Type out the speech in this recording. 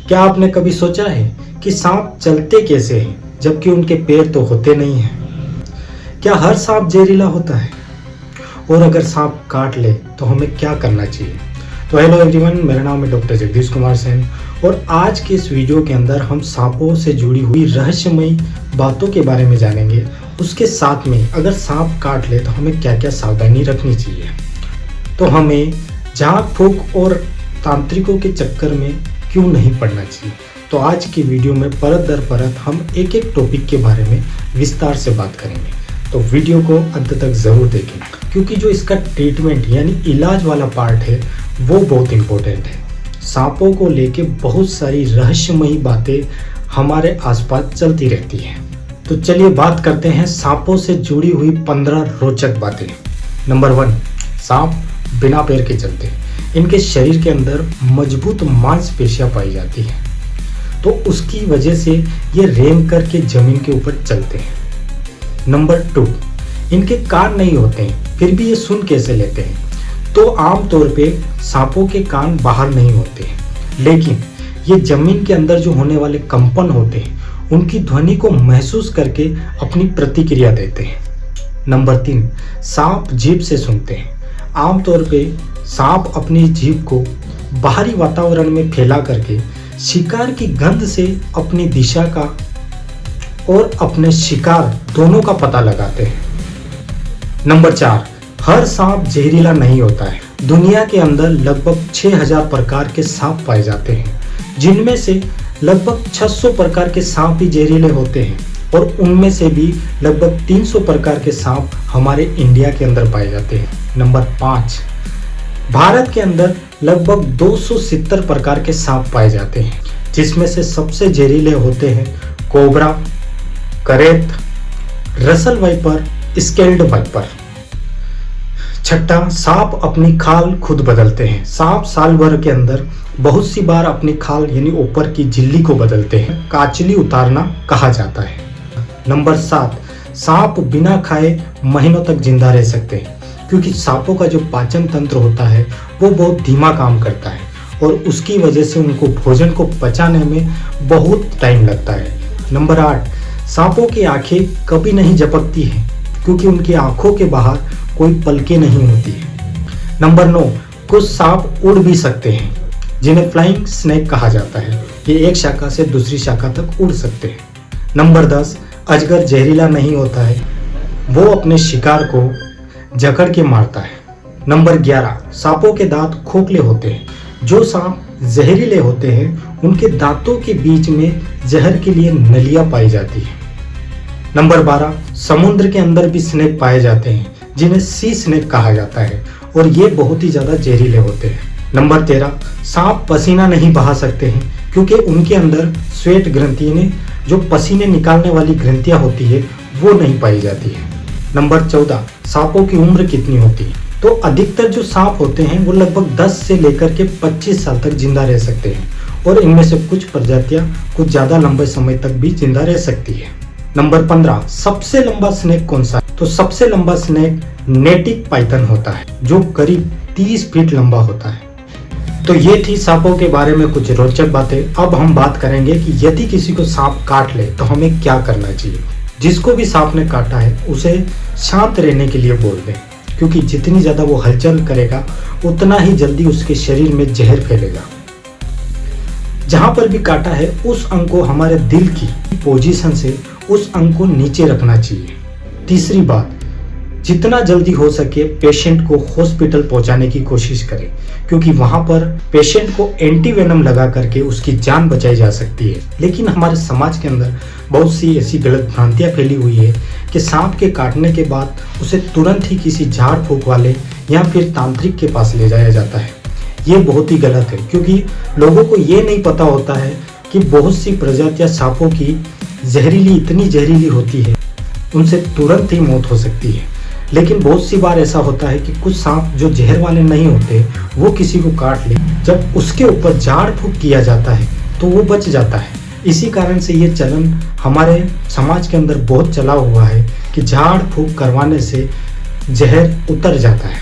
क्या आपने कभी सोचा है कि सांप चलते कैसे हैं जबकि उनके पैर तो होते नहीं हैं? क्या हर सांप जहरीला होता है? और अगर सांप काट ले तो हमें क्या करना चाहिए? तो हेलो एवरीवन, मेरा नाम है डॉक्टर जगदीश कुमार सेन और आज के इस वीडियो के अंदर हम सांपों से जुड़ी हुई रहस्यमयी बातों के बारे में जानेंगे। उसके साथ में अगर सांप काट ले तो हमें क्या क्या सावधानी रखनी चाहिए। तो हमें झाड़ फूक और तांत्रिकों के चक्कर में क्यों नहीं पड़ना चाहिए। तो आज की वीडियो में परत दर परत हम एक एक टॉपिक के बारे में विस्तार से बात करेंगे। तो वीडियो को अंत तक ज़रूर देखें क्योंकि जो इसका ट्रीटमेंट यानी इलाज वाला पार्ट है वो बहुत इम्पोर्टेंट है। सांपों को लेके बहुत सारी रहस्यमयी बातें हमारे आसपास चलती रहती हैं। तो चलिए बात करते हैं सांपों से जुड़ी हुई 15 रोचक बातें। नंबर 1, सांप बिना पैर के चलते हैं। इनके शरीर के अंदर मजबूत मांसपेशियां पाई जाती हैं, तो उसकी वजह से ये रेंग करके जमीन के ऊपर चलते हैं। नंबर 2, इनके कान नहीं होते हैं फिर भी ये सुन कैसे लेते हैं? तो आमतौर पे सांपों के कान बाहर नहीं होते हैं, लेकिन ये जमीन के अंदर जो होने वाले कंपन होते हैं उनकी ध्वनि को महसूस करके अपनी प्रतिक्रिया देते हैं। नंबर 3, सांप जीभ से सूंघते हैं। आमतौर पे सांप अपनी जीभ को बाहरी वातावरण में फैला करके शिकार की गंध से अपनी दिशा का और अपने शिकार दोनों का पता लगाते हैं। नंबर 4, हर सांप जहरीला नहीं होता है। दुनिया के अंदर लगभग 6000 प्रकार के सांप पाए जाते हैं, जिनमें से लगभग 600 प्रकार के सांप ही जहरीले होते हैं और उनमें से भी लगभग 300 प्रकार के सांप हमारे इंडिया के अंदर पाए जाते हैं। नंबर 5, भारत के अंदर लगभग 270 प्रकार के सांप पाए जाते हैं, जिसमें से सबसे जहरीले होते हैं कोबरा, करेत, रसल वाइपर, स्केल्ड वाइपर। छठा, सांप अपनी खाल खुद बदलते हैं। सांप साल भर के अंदर बहुत सी बार अपनी खाल यानी ऊपर की झिल्ली को बदलते हैं। काचली उतारना कहा जाता है। नंबर 7, सांप बिना खाए महीनों तक जिंदा रह सकते हैं क्योंकि सांपों का जो पाचन तंत्र होता है वो बहुत धीमा काम करता है और उसकी वजह से उनको भोजन को पचाने में बहुत टाइम लगता है। नंबर 8, सांपों की आंखें कभी नहीं झपकती हैं क्योंकि उनकी आंखों के बाहर कोई पलकें नहीं होती है। नंबर 9, कुछ सांप उड़ भी सकते हैं जिन्हें फ्लाइंग स्नेक कहा जाता है। ये एक शाखा से दूसरी शाखा तक उड़ सकते हैं। नंबर 10, अजगर जहरीला नहीं होता है, वो अपने शिकार को जकड़ के मारता है। नंबर 11, सांपों के दांत खोखले होते हैं। जो सांप जहरीले होते हैं उनके दांतों के बीच में जहर के लिए नलियां पाई जाती है। नंबर 12, समुद्र के अंदर भी स्नेक पाए जाते हैं जिन्हें सी स्नेक कहा जाता है और ये बहुत ही ज्यादा जहरीले होते हैं। नंबर 13, सांप पसीना नहीं बहा सकते हैं क्योंकि उनके अंदर स्वेट ग्रंथि ने जो पसीने निकालने वाली ग्रंथियां होती है वो नहीं पाई जाती है। नंबर 14, सांपों की उम्र कितनी होती है? तो अधिकतर जो सांप होते हैं वो लगभग 10 से लेकर के 25 साल तक जिंदा रह सकते हैं और इनमें से कुछ प्रजातियां कुछ ज्यादा लंबे समय तक भी जिंदा रह सकती है। नंबर 15, सबसे लंबा स्नेक कौन सा है? तो सबसे लंबा स्नेक नेटिक पाइथन होता है जो करीब 30 फीट लंबा होता है। तो ये थी सांपों के बारे में कुछ रोचक बातें। अब हम बात करेंगे कि यदि किसी को सांप काट ले तो हमें क्या करना चाहिए। जिसको भी सांप ने काटा है उसे शांत रहने के लिए बोल दें क्योंकि जितनी ज्यादा वो हलचल करेगा उतना ही जल्दी उसके शरीर में जहर फैलेगा। जहां पर भी काटा है उस अंग को हमारे दिल की पोजीशन से उस अंग को नीचे रखना चाहिए। तीसरी बात, जितना जल्दी हो सके पेशेंट को हॉस्पिटल पहुंचाने की कोशिश करें क्योंकि वहां पर पेशेंट को एंटीवेनम लगा करके उसकी जान बचाई जा सकती है। लेकिन हमारे समाज के अंदर बहुत सी ऐसी गलत भ्रांतियां फैली हुई है कि सांप के काटने के बाद उसे तुरंत ही किसी झाड़ फूक वाले या फिर तांत्रिक के पास ले जाया जाता है। ये बहुत ही गलत है क्योंकि लोगों को ये नहीं पता होता है कि बहुत सी प्रजातियां सांपों की इतनी जहरीली होती है उनसे तुरंत ही मौत हो सकती है। लेकिन बहुत सी बार ऐसा होता है कि कुछ सांप जो जहर वाले नहीं होते वो किसी को काट ले, जब उसके ऊपर झाड़ फूक किया जाता है तो वो बच जाता है। इसी कारण से ये चलन हमारे समाज के अंदर बहुत चला हुआ है कि झाड़ फूक करवाने से जहर उतर जाता है।